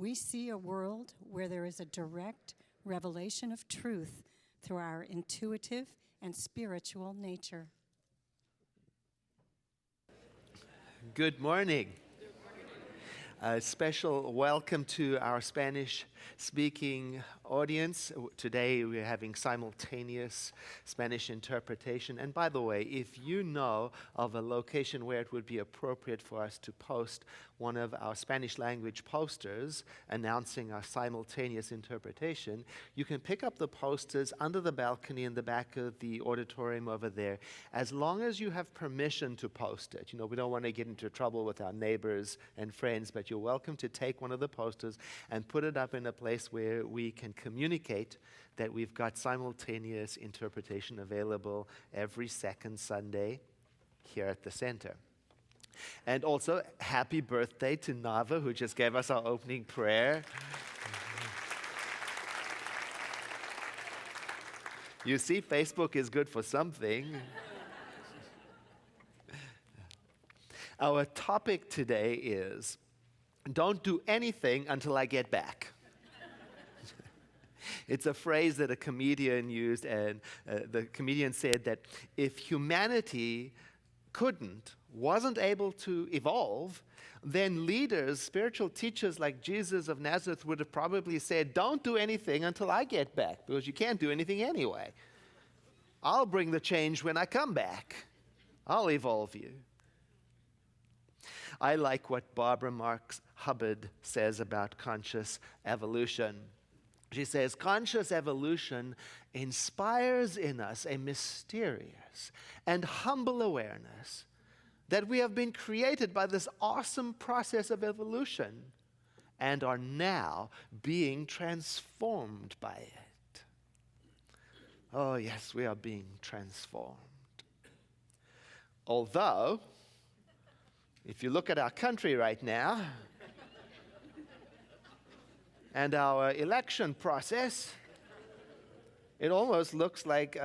We see a world where there is a direct revelation of truth through our intuitive and spiritual nature. Good morning. A special welcome to our Spanish-speaking audience. Today we're having simultaneous Spanish interpretation. And by the way, if you know of a location where it would be appropriate for us to post one of our Spanish language posters announcing our simultaneous interpretation, you can pick up the posters under the balcony in the back of the auditorium over there, as long as you have permission to post it. You know, we don't want to get into trouble with our neighbors and friends, but you're welcome to take one of the posters and put it up in a place where we can communicate that we've got simultaneous interpretation available every second Sunday here at the center. And also, happy birthday to Nava, who just gave us our opening prayer. You see, Facebook is good for something. Our topic today is, don't do anything until I get back. It's a phrase that a comedian used, and the comedian said that if humanity wasn't able to evolve, then leaders, spiritual teachers like Jesus of Nazareth would have probably said, don't do anything until I get back, because you can't do anything anyway. I'll bring the change when I come back. I'll evolve you. I like what Barbara Marx Hubbard says about conscious evolution. She says, conscious evolution inspires in us a mysterious and humble awareness that we have been created by this awesome process of evolution and are now being transformed by it. Oh yes, we are being transformed. Although, if you look at our country right now and our election process, it almost looks like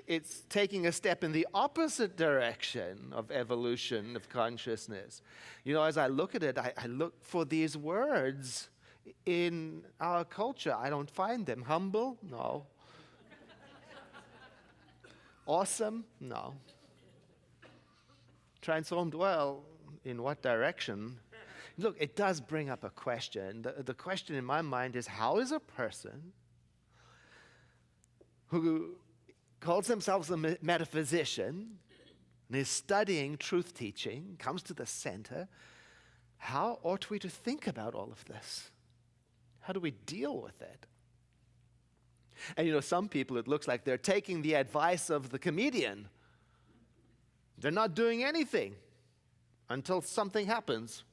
it's taking a step in the opposite direction of evolution of consciousness. You know, as I look at it, I look for these words in our culture. I don't find them. Humble? No. Awesome? No. Transformed? Well, in what direction? Look, it does bring up a question. The question in my mind is, how is a person who calls themselves a metaphysician and is studying truth teaching, comes to the center, how ought we to think about all of this? How do we deal with it? And you know, some people, it looks like they're taking the advice of the comedian. They're not doing anything until something happens.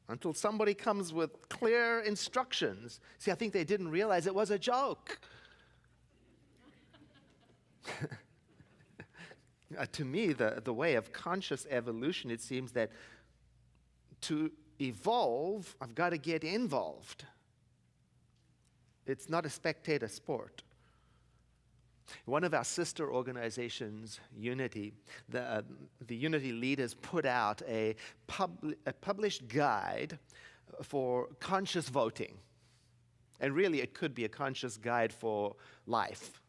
Until somebody comes with clear instructions. See, I think they didn't realize it was a joke. To me, the way of conscious evolution, it seems that to evolve, I've got to get involved. It's not a spectator sport. One of our sister organizations, Unity, the Unity leaders put out a published guide for conscious voting. And really, it could be a conscious guide for life,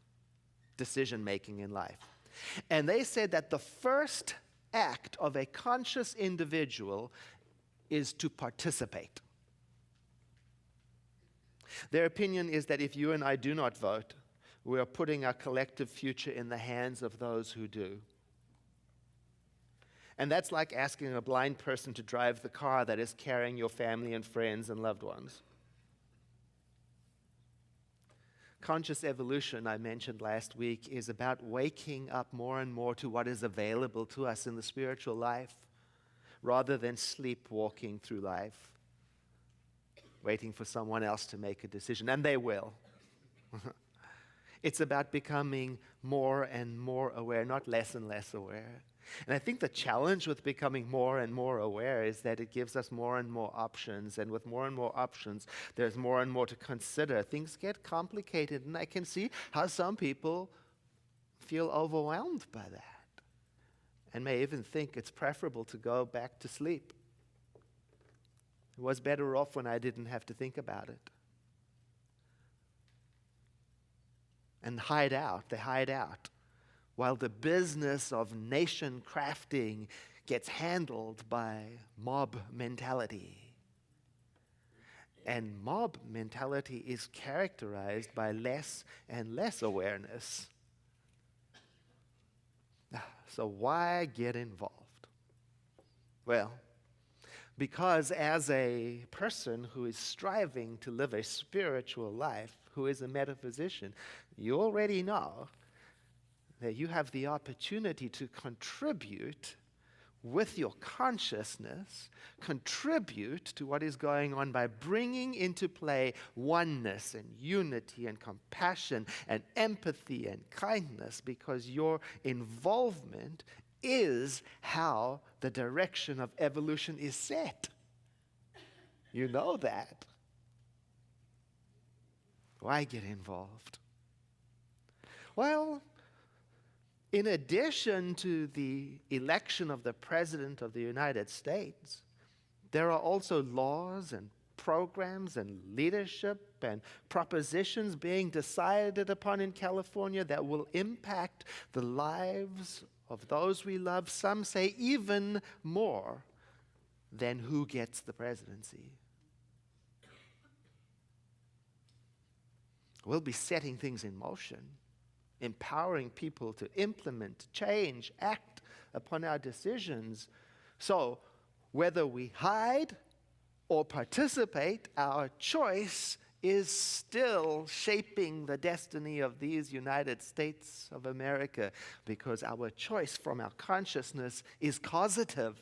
decision-making in life. And they said that the first act of a conscious individual is to participate. Their opinion is that if you and I do not vote, we are putting our collective future in the hands of those who do. And that's like asking a blind person to drive the car that is carrying your family and friends and loved ones. Conscious evolution, I mentioned last week, is about waking up more and more to what is available to us in the spiritual life, rather than sleepwalking through life, waiting for someone else to make a decision, and they will. It's about becoming more and more aware, not less and less aware. And I think the challenge with becoming more and more aware is that it gives us more and more options. And with more and more options, there's more and more to consider. Things get complicated, and I can see how some people feel overwhelmed by that and may even think it's preferable to go back to sleep was better off when I didn't have to think about it. And hide out, they hide out, while the business of nation crafting gets handled by mob mentality. And mob mentality is characterized by less and less awareness. So why get involved? Well, because as a person who is striving to live a spiritual life, who is a metaphysician, you already know that you have the opportunity to contribute with your consciousness, contribute to what is going on by bringing into play oneness and unity and compassion and empathy and kindness, because your involvement is how the direction of evolution is set. You know that. Why get involved? Well, in addition to the election of the President of the United States, there are also laws and programs and leadership and propositions being decided upon in California that will impact the lives of those we love, some say even more than who gets the presidency. We'll be setting things in motion, empowering people to implement, change, act upon our decisions. So whether we hide or participate, our choice is still shaping the destiny of these United States of America, because our choice from our consciousness is causative.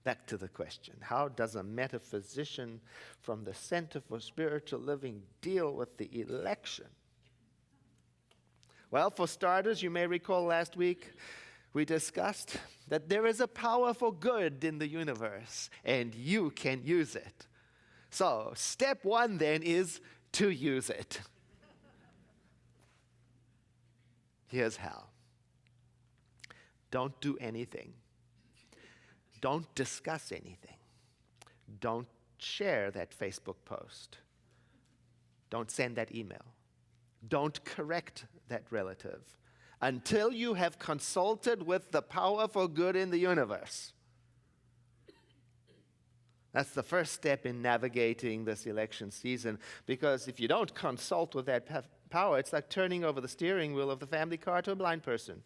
Back to the question, how does a metaphysician from the Center for Spiritual Living deal with the election? Well, for starters, you may recall last week we discussed that there is a power for good in the universe, and you can use it. So, step one then is to use it. Here's how. Don't do anything. Don't discuss anything. Don't share that Facebook post. Don't send that email. Don't correct that relative until you have consulted with the power for good in the universe. That's the first step in navigating this election season, because if you don't consult with that power, it's like turning over the steering wheel of the family car to a blind person.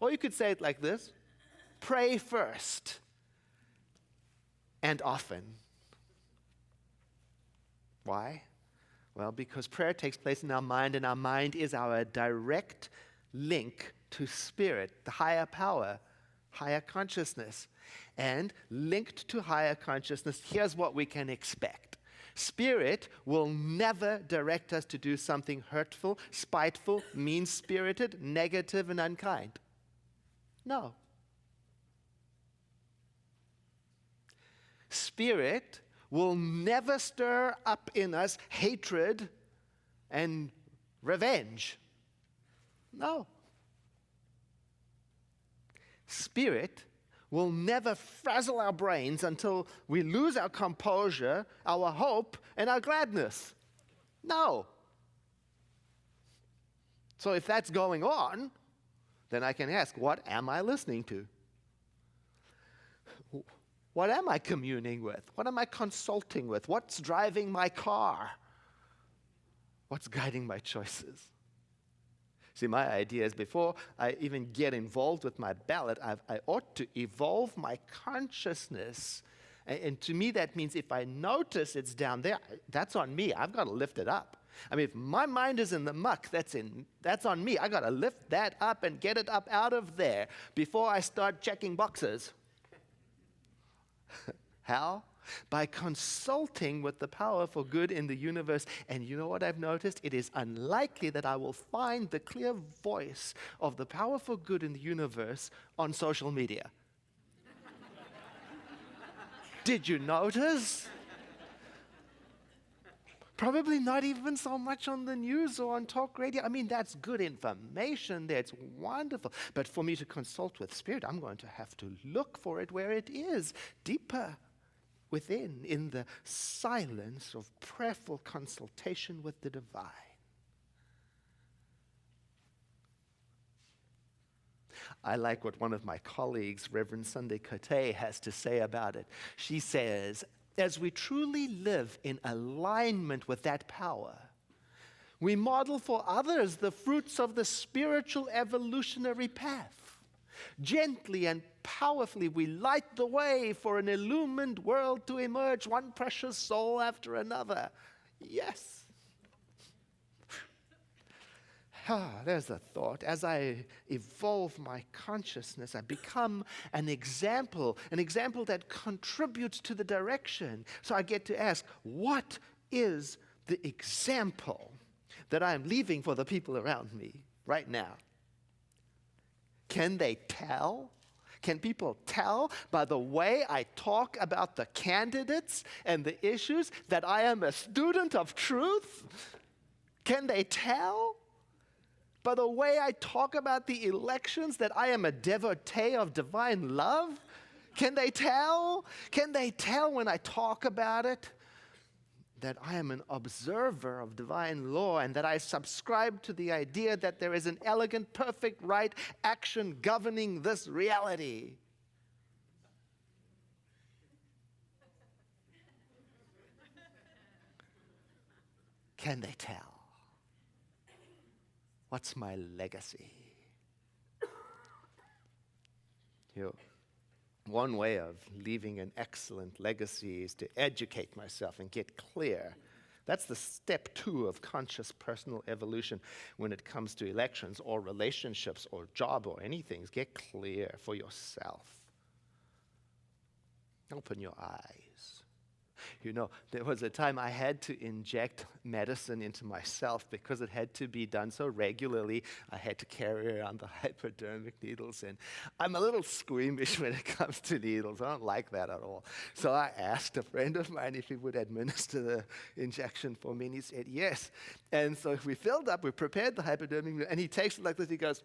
Or you could say it like this: pray first and often. Why? Well, because prayer takes place in our mind, and our mind is our direct link to spirit, the higher power, higher consciousness. And linked to higher consciousness, here's what we can expect. Spirit will never direct us to do something hurtful, spiteful, mean-spirited, negative, and unkind. No. Spirit will never stir up in us hatred and revenge. No. Spirit will never frazzle our brains until we lose our composure, our hope, and our gladness. No. So if that's going on, then I can ask, what am I listening to? What am I communing with? What am I consulting with? What's driving my car? What's guiding my choices? See, my idea is before I even get involved with my ballot, I ought to evolve my consciousness. And to me, that means if I notice it's down there, that's on me. I've got to lift it up. I mean, if my mind is in the muck, that's on me. I've got to lift that up and get it up out of there before I start checking boxes. How? By consulting with the power for good in the universe. And you know what I've noticed? It is unlikely that I will find the clear voice of the power for good in the universe on social media. Did you notice? Probably not even so much on the news or on talk radio. I mean, that's good information. That's wonderful. But for me to consult with Spirit, I'm going to have to look for it where it is, deeper within, in the silence of prayerful consultation with the divine. I like what one of my colleagues, Reverend Sunday Cote, has to say about it. She says, as we truly live in alignment with that power, we model for others the fruits of the spiritual evolutionary path. Gently and powerfully, we light the way for an illumined world to emerge, one precious soul after another. Yes. There's a thought. As I evolve my consciousness, I become an example that contributes to the direction. So I get to ask, what is the example that I'm leaving for the people around me right now? Can they tell? Can people tell by the way I talk about the candidates and the issues that I am a student of truth? Can they tell by the way I talk about the elections that I am a devotee of divine love? Can they tell? Can they tell when I talk about it that I am an observer of divine law and that I subscribe to the idea that there is an elegant, perfect, right action governing this reality? Can they tell? What's my legacy? One way of leaving an excellent legacy is to educate myself and get clear. That's the step 2 of conscious personal evolution when it comes to elections or relationships or job or anything. Get clear for yourself. Open your eyes. There was a time I had to inject medicine into myself because it had to be done so regularly. I had to carry around the hypodermic needles, and I'm a little squeamish when it comes to needles. I don't like that at all. So I asked a friend of mine if he would administer the injection for me, and he said yes. And so we we prepared the hypodermic needle, and he takes it like this, he goes,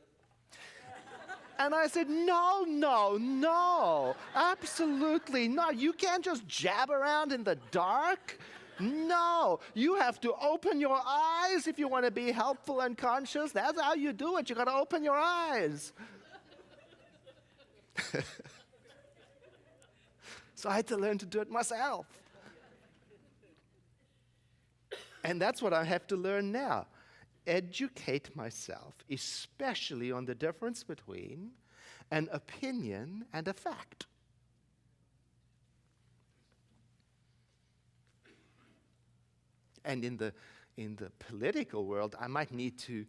and I said, no, absolutely not. You can't just jab around in the dark. No, you have to open your eyes if you want to be helpful and conscious. That's how you do it. You got to open your eyes. So I had to learn to do it myself. And that's what I have to learn now. Educate myself, especially on the difference between an opinion and a fact. And in the political world, I might need to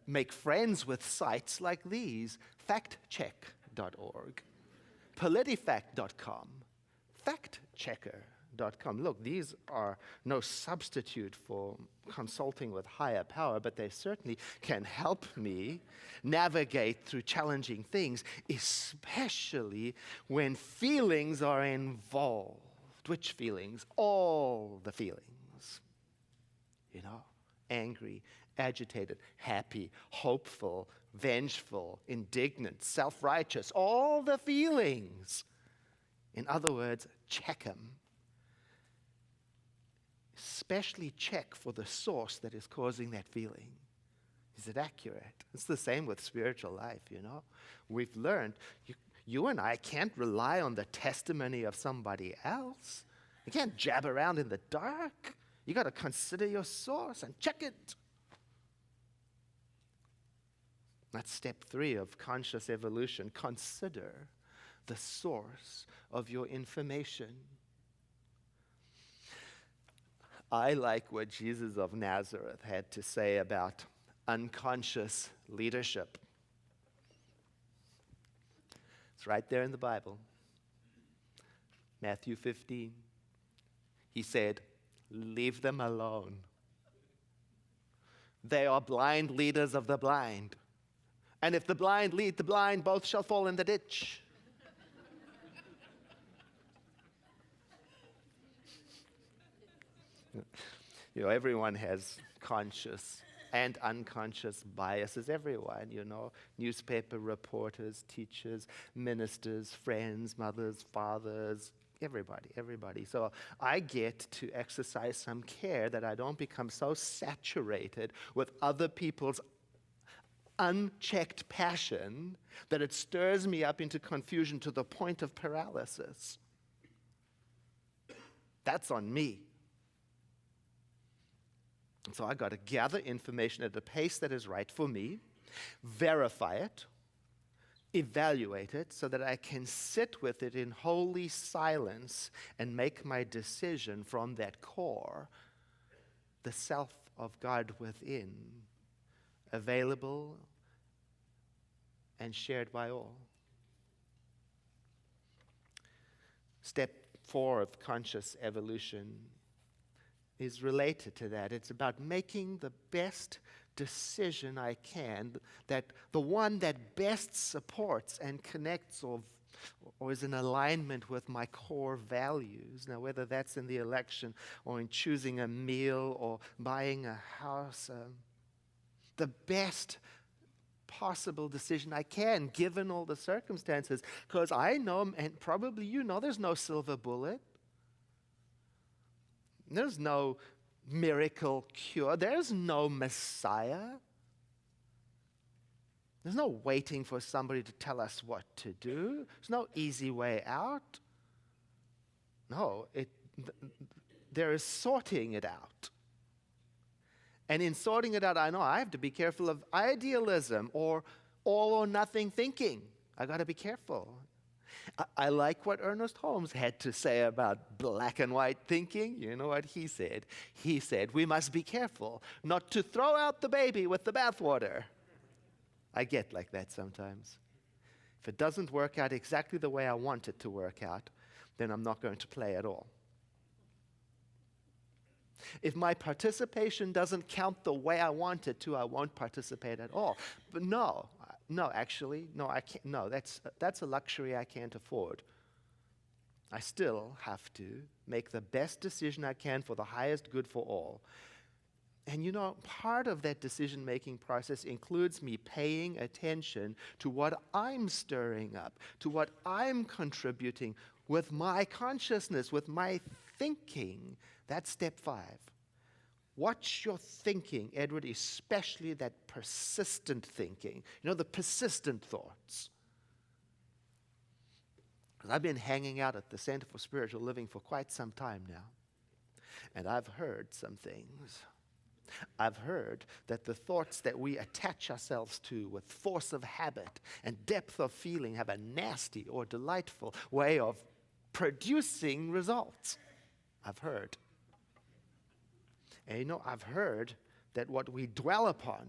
make friends with sites like these: factcheck.org, politifact.com, factchecker.com. Look, these are no substitute for consulting with higher power, but they certainly can help me navigate through challenging things, especially when feelings are involved. Which feelings? All the feelings. Angry, agitated, happy, hopeful, vengeful, indignant, self-righteous, all the feelings. In other words, check them. Especially check for the source that is causing that feeling. Is it accurate? It's the same with spiritual life, We've learned you and I can't rely on the testimony of somebody else. You can't jab around in the dark. You got to consider your source and check it. That's step 3 of conscious evolution. Consider the source of your information. I like what Jesus of Nazareth had to say about unconscious leadership. It's right there in the Bible. Matthew 15. He said, "Leave them alone. They are blind leaders of the blind. And if the blind lead the blind, both shall fall in the ditch." Everyone has conscious and unconscious biases, everyone, newspaper reporters, teachers, ministers, friends, mothers, fathers, everybody. So I get to exercise some care that I don't become so saturated with other people's unchecked passion that it stirs me up into confusion to the point of paralysis. That's on me. So I got to gather information at a pace that is right for me, verify it, evaluate it so that I can sit with it in holy silence and make my decision from that core, the self of God within, available and shared by all. Step 4 of conscious evolution is related to that. It's about making the best decision I can, that the one that best supports and connects or is in alignment with my core values. Now, whether that's in the election or in choosing a meal or buying a house, the best possible decision I can, given all the circumstances, because I know, and probably there's no silver bullet. There's no miracle cure. There's no Messiah. There's no waiting for somebody to tell us what to do. There's no easy way out. No, there is sorting it out. And in sorting it out, I know I have to be careful of idealism or all or nothing thinking. I got to be careful. I like what Ernest Holmes had to say about black and white thinking. You know what he said? He said, we must be careful not to throw out the baby with the bathwater. I get like that sometimes. If it doesn't work out exactly the way I want it to work out, then I'm not going to play at all. If my participation doesn't count the way I want it to, I won't participate at all. But actually, I can't. No, that's a luxury I can't afford. I still have to make the best decision I can for the highest good for all. And part of that decision-making process includes me paying attention to what I'm stirring up, to what I'm contributing with my consciousness, with my thinking. That's step 5. Watch your thinking, Edward, especially that persistent thinking. The persistent thoughts. Because I've been hanging out at the Center for Spiritual Living for quite some time now. And I've heard some things. I've heard that the thoughts that we attach ourselves to with force of habit and depth of feeling have a nasty or delightful way of producing results. I've heard. And I've heard that what we dwell upon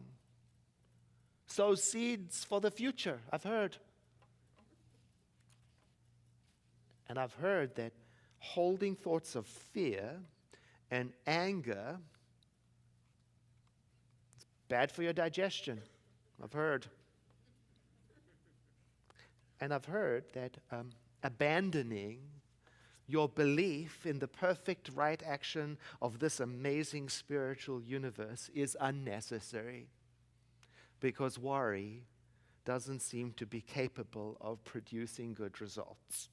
sows seeds for the future. I've heard. And I've heard that holding thoughts of fear and anger is bad for your digestion. I've heard. And I've heard that abandoning your belief in the perfect right action of this amazing spiritual universe is unnecessary because worry doesn't seem to be capable of producing good results.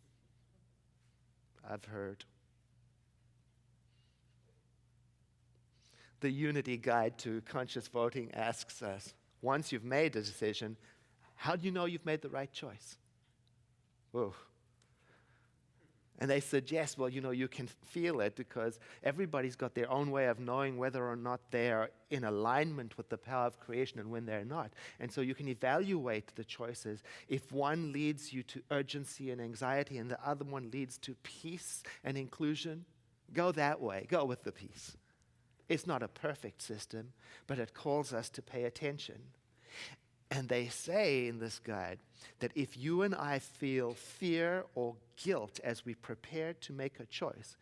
I've heard. The Unity Guide to Conscious Voting asks us, once you've made a decision, how do you know you've made the right choice? Whoa. And they suggest, you can feel it because everybody's got their own way of knowing whether or not they're in alignment with the power of creation and when they're not. And so you can evaluate the choices. If one leads you to urgency and anxiety and the other one leads to peace and inclusion, go that way. Go with the peace. It's not a perfect system, but it calls us to pay attention. And they say in this guide that if you and I feel fear or guilt as we prepare to make a choice,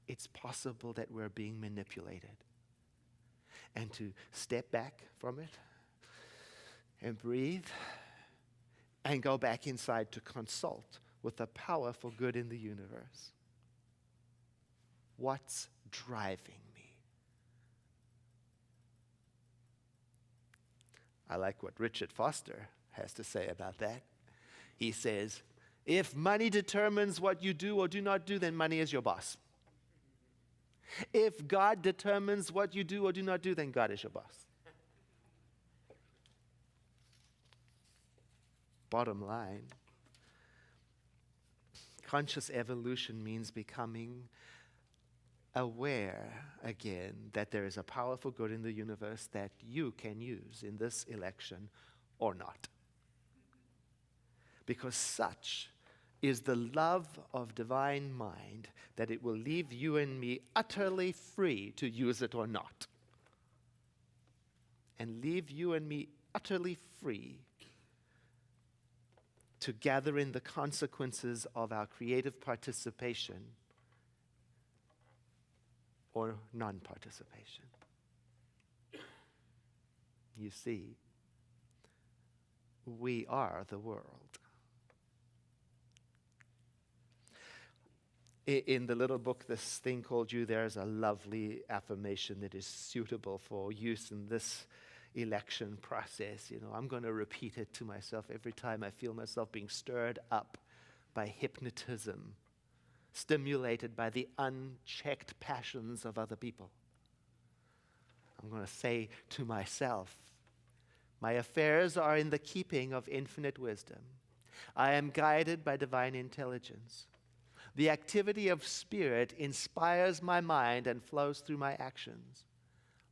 it's possible that we're being manipulated. And to step back from it and breathe and go back inside to consult with the power for good in the universe. What's driving me? I like what Richard Foster has to say about that. He says, if money determines what you do or do not do, then money is your boss. If God determines what you do or do not do, then God is your boss. Bottom line, conscious evolution means becoming aware again that there is a powerful good in the universe that you can use in this election or not. Because such is the love of divine mind that it will leave you and me utterly free to use it or not. And leave you and me utterly free to gather in the consequences of our creative participation or non-participation. You see, we are the world. In the little book, This Thing Called You, there's a lovely affirmation that is suitable for use in this election process. You know, I'm going to repeat it to myself every time I feel myself being stirred up by hypnotism, stimulated by the unchecked passions of other people. I'm going to say to myself, my affairs are in the keeping of infinite wisdom. I am guided by divine intelligence. The activity of spirit inspires my mind and flows through my actions.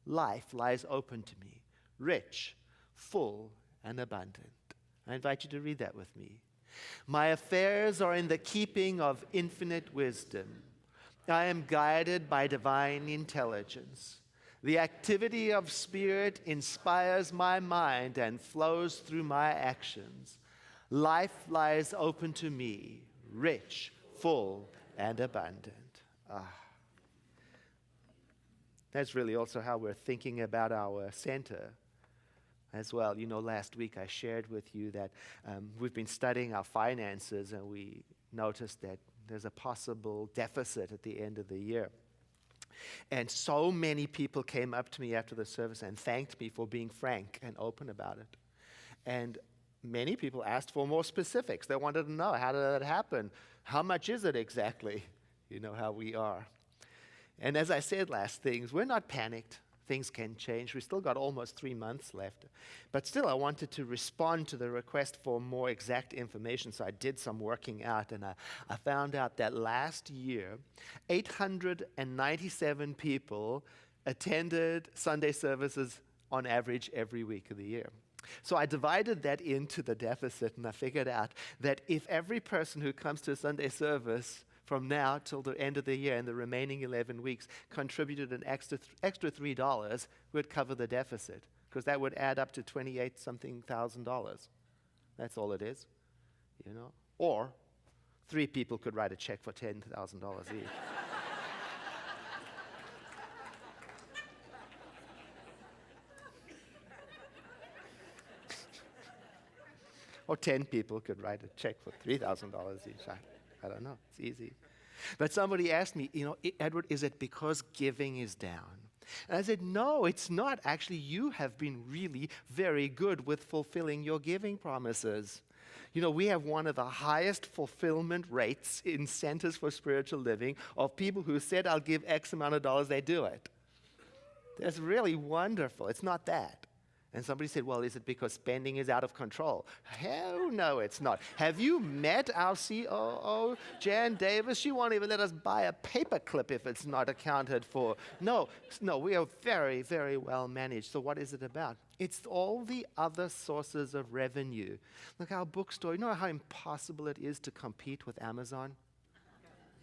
Life lies open to me, rich, full, and abundant. I invite you to read that with me. My affairs are in the keeping of infinite wisdom. I am guided by divine intelligence. The activity of spirit inspires my mind and flows through my actions. Life lies open to me, rich, full, and abundant. That's really also how we're thinking about our center as well. You know, last week I shared with you that we've been studying our finances, and we noticed that there's a possible deficit at the end of the year. And so many people came up to me after the service and thanked me for being frank and open about it. And many people asked for more specifics. They wanted to know, how did that happen? How much is it exactly? You know how we are. And as I said last things, we're not panicked. Things can change. We've still got almost 3 months left. But still, I wanted to respond to the request for more exact information, so I did some working out, and I found out that last year, 897 people attended Sunday services on average every week of the year. So I divided that into the deficit, and I figured out that if every person who comes to a Sunday service from now till the end of the year and the remaining 11 weeks contributed an extra $3, would cover the deficit, because that would add up to $28-something thousand. That's all it is, you know. Or 3 people could write a check for $10,000 each. Or 10 people could write a check for $3,000 each. I don't know. It's easy. But somebody asked me, you know, Edward, is it because giving is down? And I said, no, it's not. Actually, you have been really very good with fulfilling your giving promises. You know, we have one of the highest fulfillment rates in Centers for Spiritual Living of people who said, I'll give X amount of dollars, they do it. That's really wonderful. It's not that. And somebody said, well, is it because spending is out of control? Hell no, it's not. Have you met our COO, Jan Davis? She won't even let us buy a paperclip if it's not accounted for. No, we are very, very well managed. So what is it about? It's all the other sources of revenue. Like our bookstore, you know how impossible it is to compete with Amazon?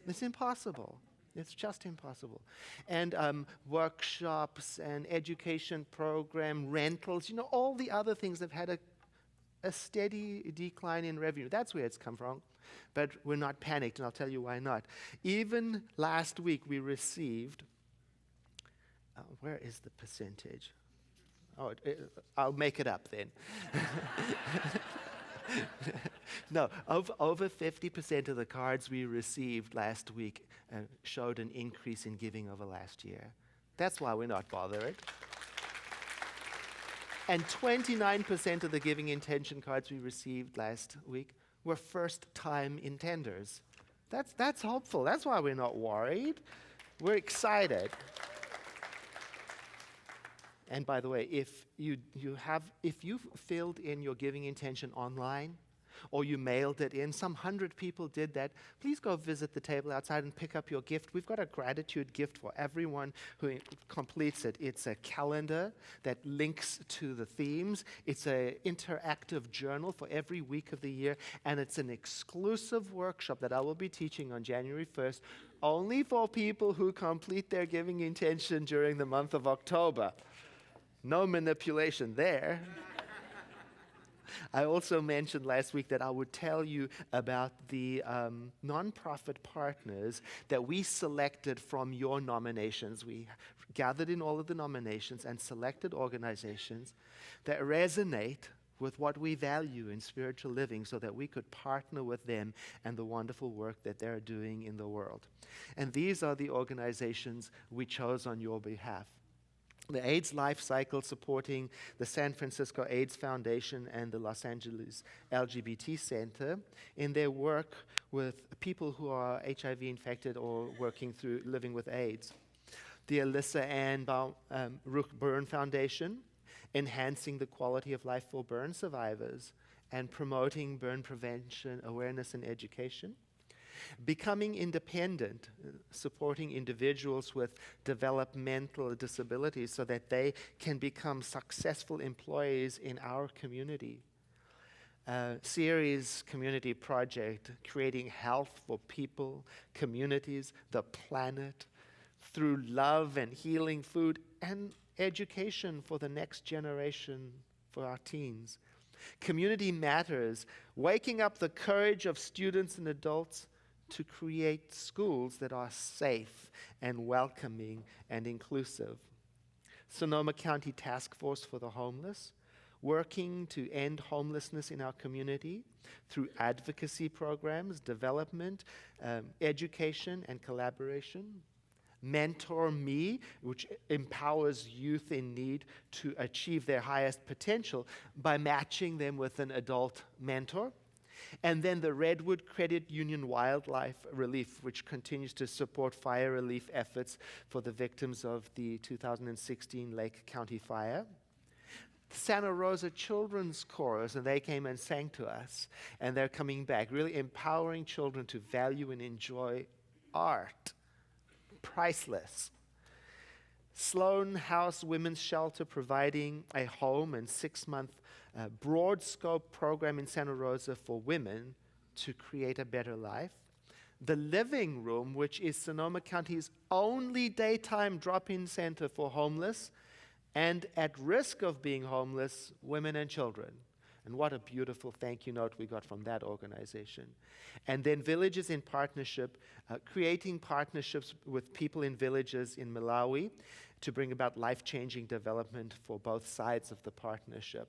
It's impossible. It's just impossible. And workshops and education program, rentals, you know, all the other things have had a steady decline in revenue. That's where it's come from. But we're not panicked, and I'll tell you why not. Even last week we received, where is the percentage? Oh, I'll make it up then. No, over 50% of the cards we received last week showed an increase in giving over last year. That's why we're not bothered. And 29% of the giving intention cards we received last week were first-time intenders. That's hopeful. That's why we're not worried. We're excited. And by the way, if you filled in your giving intention online, or you mailed it in, some 100 people did that, please go visit the table outside and pick up your gift. We've got a gratitude gift for everyone who completes it. It's a calendar that links to the themes. It's an interactive journal for every week of the year, and it's an exclusive workshop that I will be teaching on January 1st, only for people who complete their giving intention during the month of October. No manipulation there. I also mentioned last week that I would tell you about the nonprofit partners that we selected from your nominations. We gathered in all of the nominations and selected organizations that resonate with what we value in spiritual living so that we could partner with them and the wonderful work that they're doing in the world. And these are the organizations we chose on your behalf. The AIDS Life Cycle, supporting the San Francisco AIDS Foundation and the Los Angeles LGBT Center in their work with people who are HIV infected or working through living with AIDS. The Alyssa Ann Rook Burn Foundation, enhancing the quality of life for burn survivors and promoting burn prevention awareness and education. Becoming Independent, supporting individuals with developmental disabilities so that they can become successful employees in our community. Series community project, creating health for people, communities, the planet, through love and healing food and education for the next generation, for our teens. Community Matters, waking up the courage of students and adults to create schools that are safe and welcoming and inclusive. Sonoma County Task Force for the Homeless, working to end homelessness in our community through advocacy programs, development, education, and collaboration. Mentor Me, which empowers youth in need to achieve their highest potential by matching them with an adult mentor. And then the Redwood Credit Union Wildlife Relief, which continues to support fire relief efforts for the victims of the 2016 Lake County fire. Santa Rosa Children's Chorus, and they came and sang to us, and they're coming back, really empowering children to value and enjoy art. Priceless. Sloan House Women's Shelter, providing a home and 6-month broad scope program in Santa Rosa for women to create a better life. The Living Room, which is Sonoma County's only daytime drop-in center for homeless and at risk of being homeless women and children. And what a beautiful thank you note we got from that organization. And then Villages in Partnership, creating partnerships with people in villages in Malawi to bring about life-changing development for both sides of the partnership.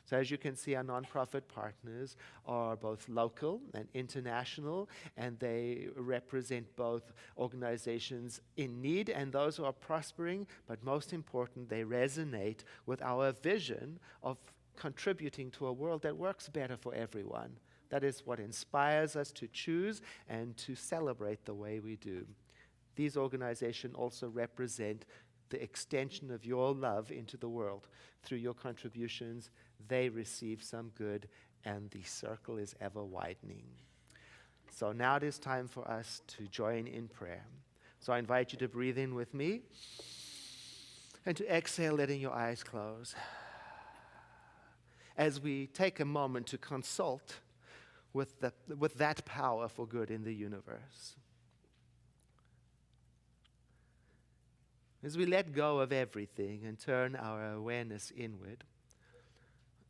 So as you can see, our nonprofit partners are both local and international, and they represent both organizations in need and those who are prospering, but most important, they resonate with our vision of contributing to a world that works better for everyone. That is what inspires us to choose and to celebrate the way we do. These organizations also represent the extension of your love into the world. Through your contributions, they receive some good, and the circle is ever widening. So now it is time for us to join in prayer. So I invite you to breathe in with me and to exhale, letting your eyes close, as we take a moment to consult with that power for good in the universe. As we let go of everything and turn our awareness inward,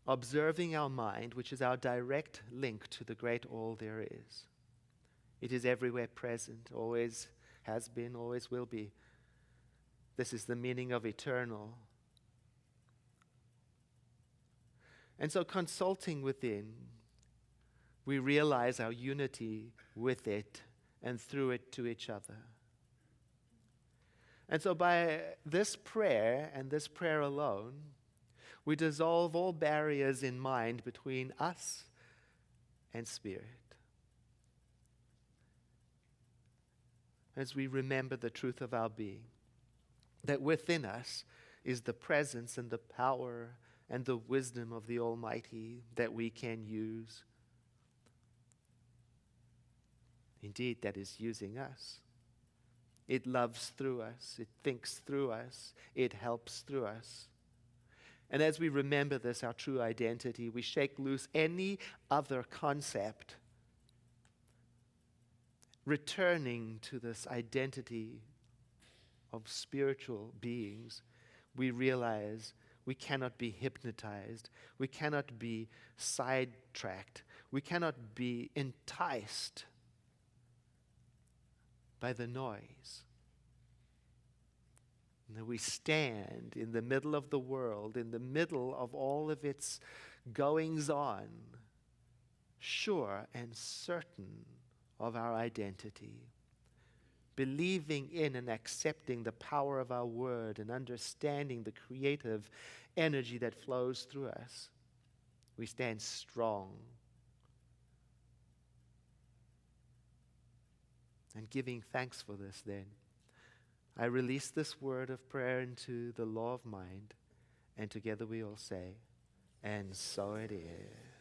observing our mind, which is our direct link to the great all there is. It is everywhere present, always has been, always will be. This is the meaning of eternal. And so consulting within, we realize our unity with it and through it to each other. And so by this prayer and this prayer alone, We dissolve all barriers in mind between us and spirit. As we remember the truth of our being, that within us is the presence and the power and the wisdom of the Almighty that we can use. Indeed, that is using us. It loves through us. It thinks through us. It helps through us. And as we remember this, our true identity, we shake loose any other concept, returning to this identity of spiritual beings. We realize we cannot be hypnotized. We cannot be sidetracked. We cannot be enticed by the noise. And that we stand in the middle of the world, in the middle of all of its goings on, sure and certain of our identity, believing in and accepting the power of our word and understanding the creative energy that flows through us. We stand strong and giving thanks for this. Then I release this word of prayer into the law of mind, and together we all say, and so it is.